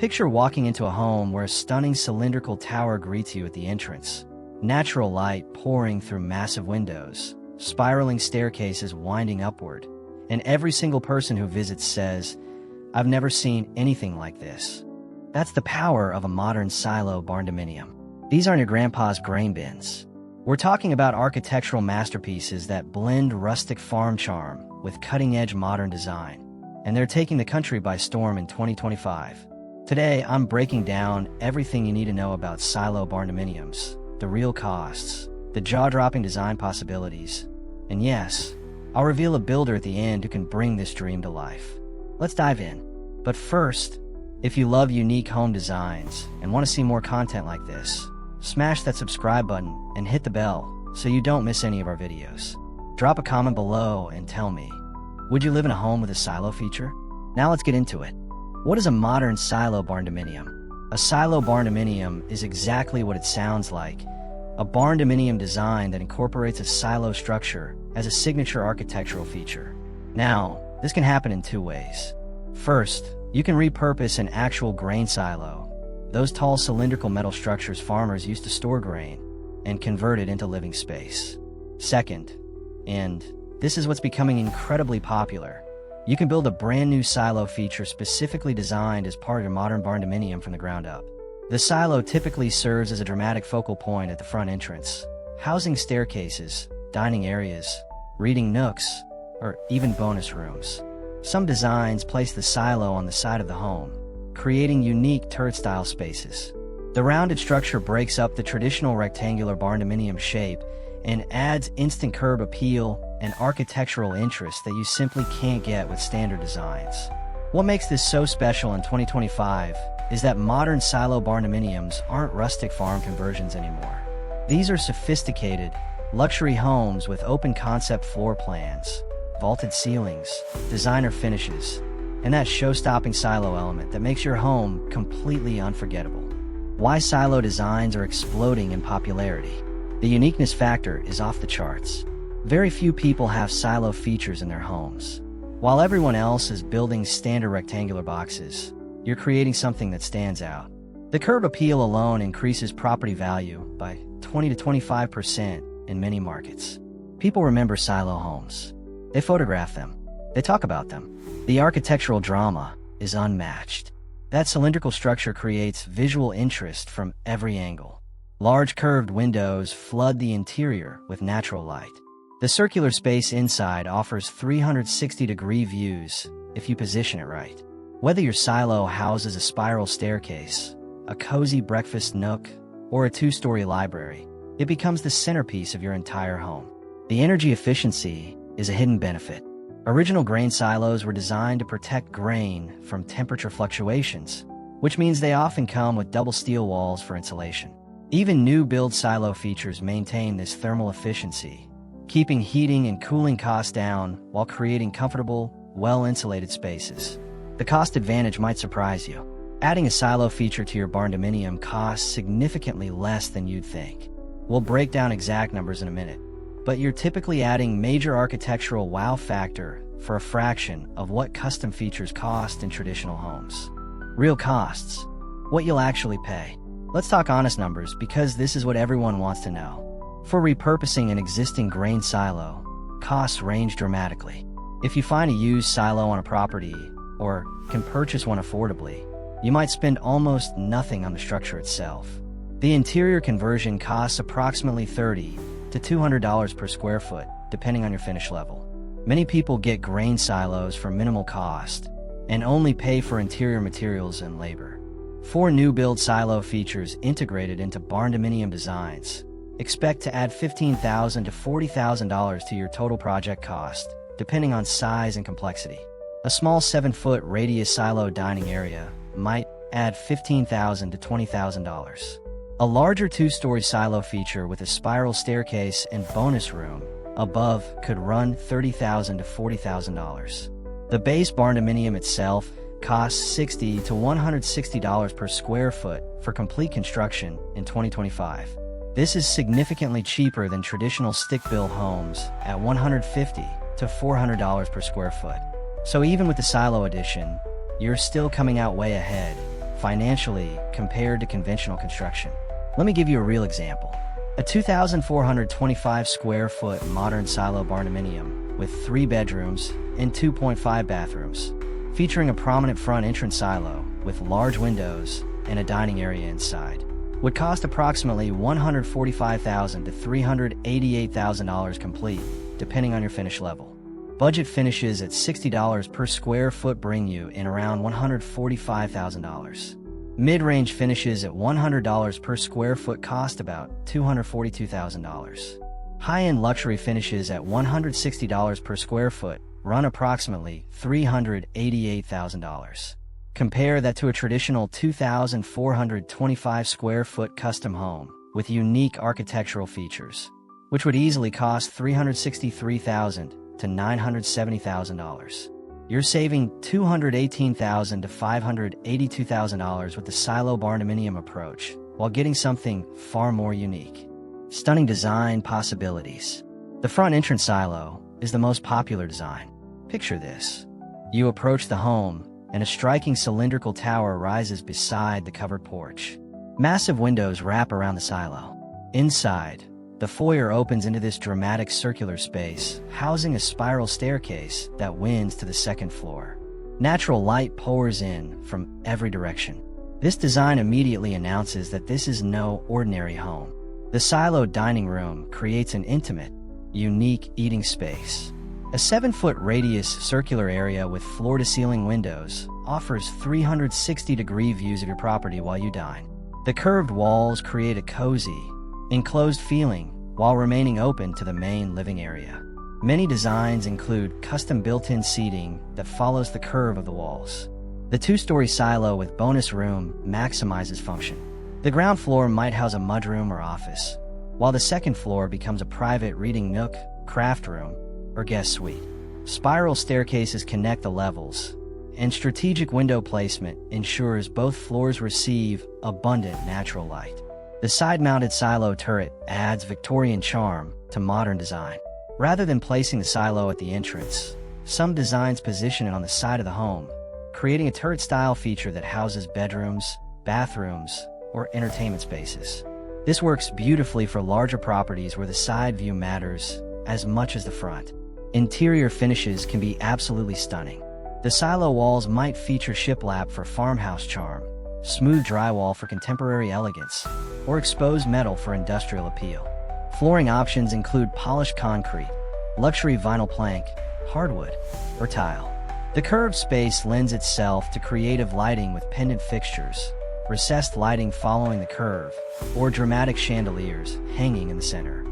Picture walking into a home where a stunning cylindrical tower greets you at the entrance. Natural light pouring through massive windows, spiraling staircases winding upward, and every single person who visits says, "I've never seen anything like this." That's the power of a modern silo barndominium. These aren't your grandpa's grain bins. We're talking about architectural masterpieces that blend rustic farm charm with cutting-edge modern design, and they're taking the country by storm in 2025. Today, I'm breaking down everything you need to know about silo barndominiums, the real costs, the jaw-dropping design possibilities, and yes, I'll reveal a builder at the end who can bring this dream to life. Let's dive in. But first, if you love unique home designs and want to see more content like this, smash that subscribe button and hit the bell so you don't miss any of our videos. Drop a comment below and tell me, would you live in a home with a silo feature? Now let's get into it. What is a modern silo barndominium? A silo barndominium is exactly what it sounds like, a barndominium design that incorporates a silo structure as a signature architectural feature. Now, this can happen in two ways. First, you can repurpose an actual grain silo, those tall cylindrical metal structures farmers used to store grain, and convert it into living space. Second, and this is what's becoming incredibly popular, you can build a brand new silo feature specifically designed as part of your modern barndominium from the ground up. The silo typically serves as a dramatic focal point at the front entrance, housing staircases, dining areas, reading nooks, or even bonus rooms. Some designs place the silo on the side of the home, creating unique turret-style spaces. The rounded structure breaks up the traditional rectangular barndominium shape and adds instant curb appeal and architectural interest that you simply can't get with standard designs. What makes this so special in 2025 is that modern silo barndominiums aren't rustic farm conversions anymore. These are sophisticated, luxury homes with open concept floor plans, vaulted ceilings, designer finishes, and that show-stopping silo element that makes your home completely unforgettable. Why silo designs are exploding in popularity? The uniqueness factor is off the charts. Very few people have silo features in their homes. While everyone else is building standard rectangular boxes, you're creating something that stands out. The curb appeal alone increases property value by 20 to 25% in many markets. People remember silo homes. They photograph them. They talk about them. The architectural drama is unmatched. That cylindrical structure creates visual interest from every angle. Large curved windows flood the interior with natural light. The circular space inside offers 360-degree views if you position it right. Whether your silo houses a spiral staircase, a cozy breakfast nook, or a two-story library, it becomes the centerpiece of your entire home. The energy efficiency is a hidden benefit. Original grain silos were designed to protect grain from temperature fluctuations, which means they often come with double steel walls for insulation. Even new build silo features maintain this thermal efficiency, keeping heating and cooling costs down while creating comfortable, well-insulated spaces. The cost advantage might surprise you. Adding a silo feature to your barndominium costs significantly less than you'd think. We'll break down exact numbers in a minute, but you're typically adding major architectural wow factor for a fraction of what custom features cost in traditional homes. Real costs. What you'll actually pay. Let's talk honest numbers because this is what everyone wants to know. For repurposing an existing grain silo, costs range dramatically. If you find a used silo on a property or can purchase one affordably, you might spend almost nothing on the structure itself. The interior conversion costs approximately $30 to $200 per square foot, depending on your finish level. Many people get grain silos for minimal cost and only pay for interior materials and labor. 4 new build silo features integrated into barndominium designs. Expect to add $15,000 to $40,000 to your total project cost, depending on size and complexity. A small 7-foot radius silo dining area might add $15,000 to $20,000. A larger 2-story silo feature with a spiral staircase and bonus room above could run $30,000 to $40,000. The base barndominium itself costs $60 to $160 per square foot for complete construction in 2025. This is significantly cheaper than traditional stick-built homes at $150 to $400 per square foot. So even with the silo addition, you're still coming out way ahead, financially compared to conventional construction. Let me give you a real example. A 2,425 square foot modern silo barndominium with 3 bedrooms and 2.5 bathrooms, featuring a prominent front entrance silo with large windows and a dining area inside, would cost approximately $145,000 to $388,000 complete, depending on your finish level. Budget finishes at $60 per square foot bring you in around $145,000. Mid-range finishes at $100 per square foot cost about $242,000. High-end luxury finishes at $160 per square foot run approximately $388,000. Compare that to a traditional 2,425 square foot custom home with unique architectural features, which would easily cost $363,000 to $970,000. You're saving $218,000 to $582,000 with the silo barndominium approach, while getting something far more unique. Stunning design possibilities. The front entrance silo is the most popular design. Picture this. You approach the home, and a striking cylindrical tower rises beside the covered porch. Massive windows wrap around the silo. Inside, the foyer opens into this dramatic circular space, housing a spiral staircase that winds to the second floor. Natural light pours in from every direction. This design immediately announces that this is no ordinary home. The silo dining room creates an intimate, unique eating space. A 7-foot radius circular area with floor-to-ceiling windows offers 360-degree views of your property while you dine. The curved walls create a cozy, enclosed feeling while remaining open to the main living area. Many designs include custom built-in seating that follows the curve of the walls. The 2-story silo with bonus room maximizes function. The ground floor might house a mudroom or office, while the second floor becomes a private reading nook, craft room, or guest suite. Spiral staircases connect the levels, and strategic window placement ensures both floors receive abundant natural light. The side-mounted silo turret adds Victorian charm to modern design. Rather than placing the silo at the entrance, some designs position it on the side of the home, creating a turret-style feature that houses bedrooms, bathrooms, or entertainment spaces. This works beautifully for larger properties where the side view matters as much as the front. Interior finishes can be absolutely stunning. The silo walls might feature shiplap for farmhouse charm, smooth drywall for contemporary elegance, or exposed metal for industrial appeal. Flooring options include polished concrete, luxury vinyl plank, hardwood, or tile. The curved space lends itself to creative lighting with pendant fixtures, recessed lighting following the curve, or dramatic chandeliers hanging in the center.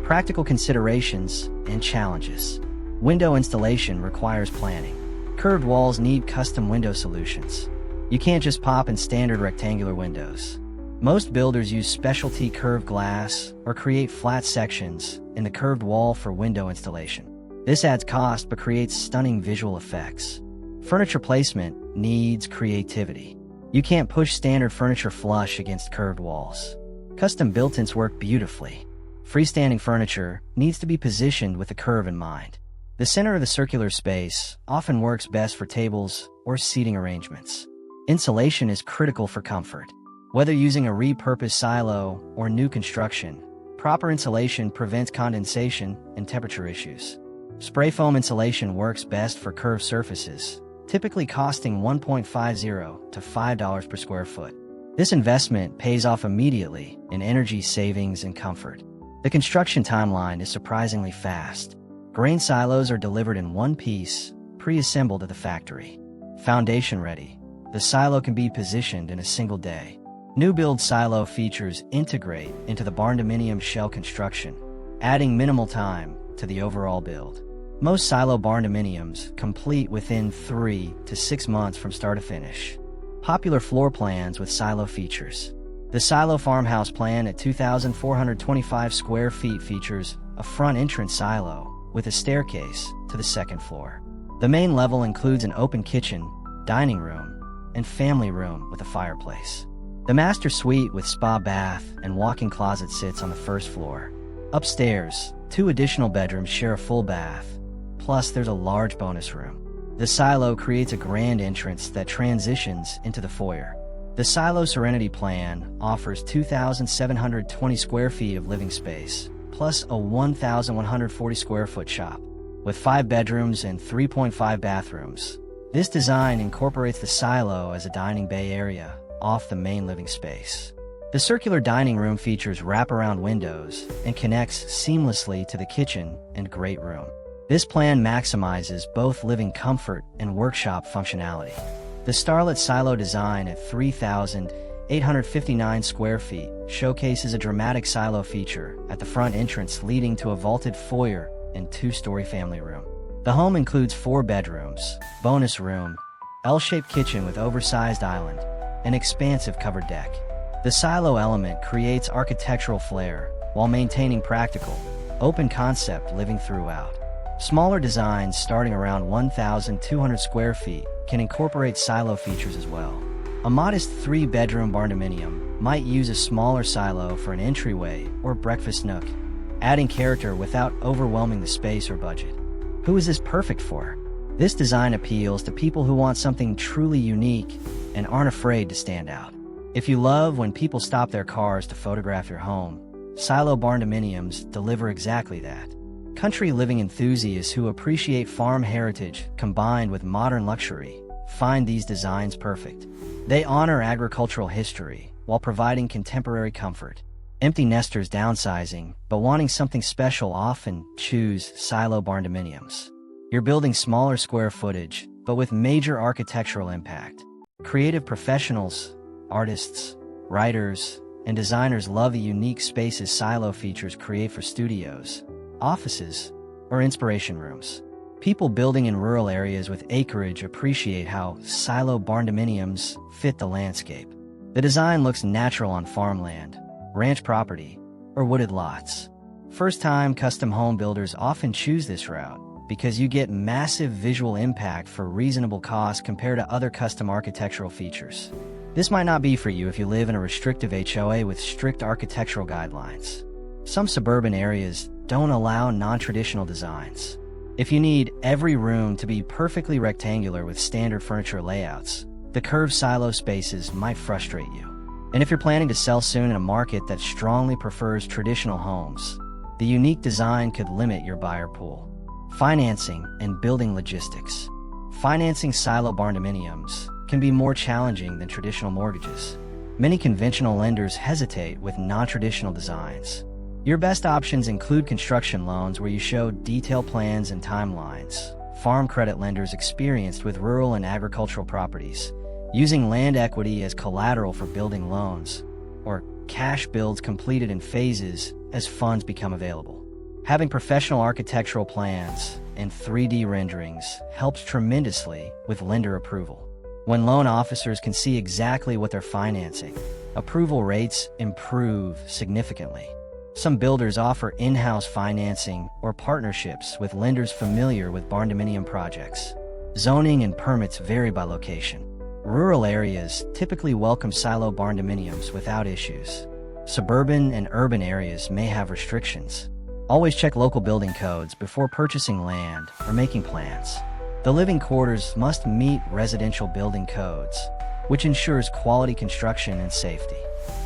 Practical considerations and challenges. Window installation requires planning. Curved walls need custom window solutions. You can't just pop in standard rectangular windows. Most builders use specialty curved glass or create flat sections in the curved wall for window installation. This adds cost but creates stunning visual effects. Furniture placement needs creativity. You can't push standard furniture flush against curved walls. Custom built-ins work beautifully. Freestanding furniture needs to be positioned with the curve in mind. The center of the circular space often works best for tables or seating arrangements. Insulation is critical for comfort. Whether using a repurposed silo or new construction, proper insulation prevents condensation and temperature issues. Spray foam insulation works best for curved surfaces, typically costing $1.50 to $5 per square foot. This investment pays off immediately in energy savings and comfort. The construction timeline is surprisingly fast. Grain silos are delivered in one piece, pre-assembled at the factory. Foundation ready. The silo can be positioned in a single day. New build silo features integrate into the barndominium shell construction, adding minimal time to the overall build. Most silo barndominiums complete within 3 to 6 months from start to finish. Popular floor plans with silo features. The silo farmhouse plan at 2,425 square feet features a front entrance silo with a staircase to the second floor. The main level includes an open kitchen, dining room, and family room with a fireplace. The master suite with spa bath and walk-in closet sits on the first floor. Upstairs, 2 additional bedrooms share a full bath, plus there's a large bonus room. The silo creates a grand entrance that transitions into the foyer. The Silo Serenity Plan offers 2,720 square feet of living space, plus a 1,140 square foot shop, with 5 bedrooms and 3.5 bathrooms. This design incorporates the silo as a dining bay area off the main living space. The circular dining room features wraparound windows and connects seamlessly to the kitchen and great room. This plan maximizes both living comfort and workshop functionality. The Starlit Silo design at 3,859 square feet showcases a dramatic silo feature at the front entrance leading to a vaulted foyer and 2-story family room. The home includes 4 bedrooms, bonus room, L-shaped kitchen with oversized island, and expansive covered deck. The silo element creates architectural flair while maintaining practical, open concept living throughout. Smaller designs starting around 1,200 square feet can incorporate silo features as well. A modest 3-bedroom barndominium might use a smaller silo for an entryway or breakfast nook, adding character without overwhelming the space or budget. Who is this perfect for? This design appeals to people who want something truly unique and aren't afraid to stand out. If you love when people stop their cars to photograph your home, Silo Barndominiums deliver exactly that. Country living enthusiasts who appreciate farm heritage combined with modern luxury find these designs perfect. They honor agricultural history while providing contemporary comfort. Empty nesters downsizing but wanting something special often choose Silo Barndominiums. You're building smaller square footage but with major architectural impact. Creative professionals, artists, writers, and designers love the unique spaces silo features create for studios, offices, or inspiration rooms. People building in rural areas with acreage appreciate how Silo Barndominiums fit the landscape. The design looks natural on farmland, ranch property, or wooded lots. First-time custom home builders often choose this route because you get massive visual impact for reasonable cost compared to other custom architectural features. This might not be for you if you live in a restrictive HOA with strict architectural guidelines. Some suburban areas don't allow non-traditional designs. If you need every room to be perfectly rectangular with standard furniture layouts, the curved silo spaces might frustrate you. And if you're planning to sell soon in a market that strongly prefers traditional homes, the unique design could limit your buyer pool. Financing and building logistics. Financing Silo Barndominiums can be more challenging than traditional mortgages. Many conventional lenders hesitate with non-traditional designs. Your best options include construction loans where you show detailed plans and timelines, farm credit lenders experienced with rural and agricultural properties, using land equity as collateral for building loans, or cash builds completed in phases as funds become available. Having professional architectural plans and 3D renderings helps tremendously with lender approval. When loan officers can see exactly what they're financing, approval rates improve significantly. Some builders offer in-house financing or partnerships with lenders familiar with barndominium projects. Zoning and permits vary by location. Rural areas typically welcome Silo Barndominiums without issues. Suburban and urban areas may have restrictions. Always check local building codes before purchasing land or making plans. The living quarters must meet residential building codes, which ensures quality construction and safety.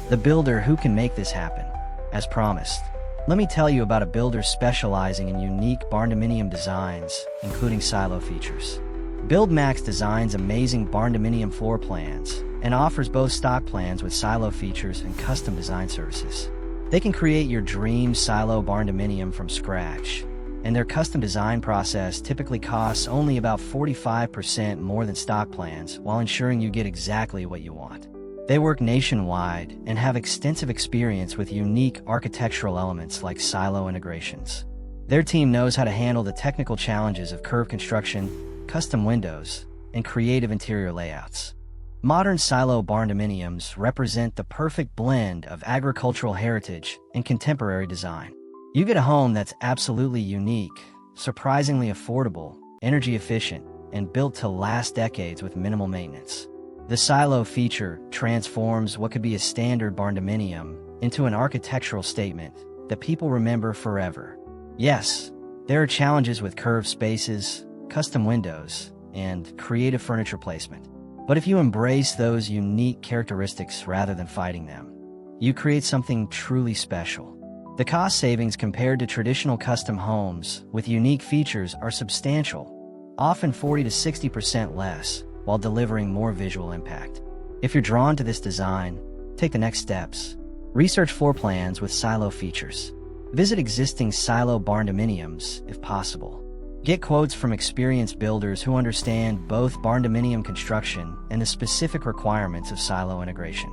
The builder who can make this happen. As promised, let me tell you about a builder specializing in unique barndominium designs, including silo features. BuildMax designs amazing barndominium floor plans and offers both stock plans with silo features and custom design services. They can create your dream silo barndominium from scratch, and their custom design process typically costs only about 45% more than stock plans while ensuring you get exactly what you want. They work nationwide and have extensive experience with unique architectural elements like silo integrations. Their team knows how to handle the technical challenges of curved construction, custom windows, and creative interior layouts. Modern Silo Barndominiums represent the perfect blend of agricultural heritage and contemporary design. You get a home that's absolutely unique, surprisingly affordable, energy efficient, and built to last decades with minimal maintenance. The silo feature transforms what could be a standard barndominium into an architectural statement that people remember forever. Yes, there are challenges with curved spaces, custom windows, and creative furniture placement. But if you embrace those unique characteristics rather than fighting them, you create something truly special. The cost savings compared to traditional custom homes with unique features are substantial, often 40 to 60% less, while delivering more visual impact. If you're drawn to this design, take the next steps. Research floor plans with silo features. Visit existing silo barndominiums if possible. Get quotes from experienced builders who understand both barndominium construction and the specific requirements of silo integration.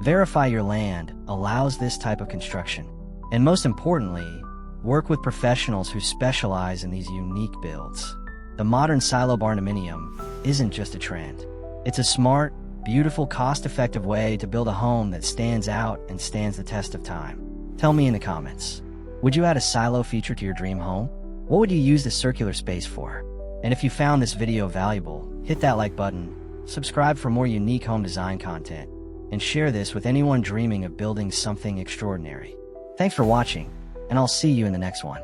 Verify your land allows this type of construction. And most importantly, work with professionals who specialize in these unique builds. The modern silo barndominium isn't just a trend. It's a smart, beautiful, cost-effective way to build a home that stands out and stands the test of time. Tell me in the comments, would you add a silo feature to your dream home? What would you use the circular space for? And if you found this video valuable, hit that like button, subscribe for more unique home design content, and share this with anyone dreaming of building something extraordinary. Thanks for watching, and I'll see you in the next one.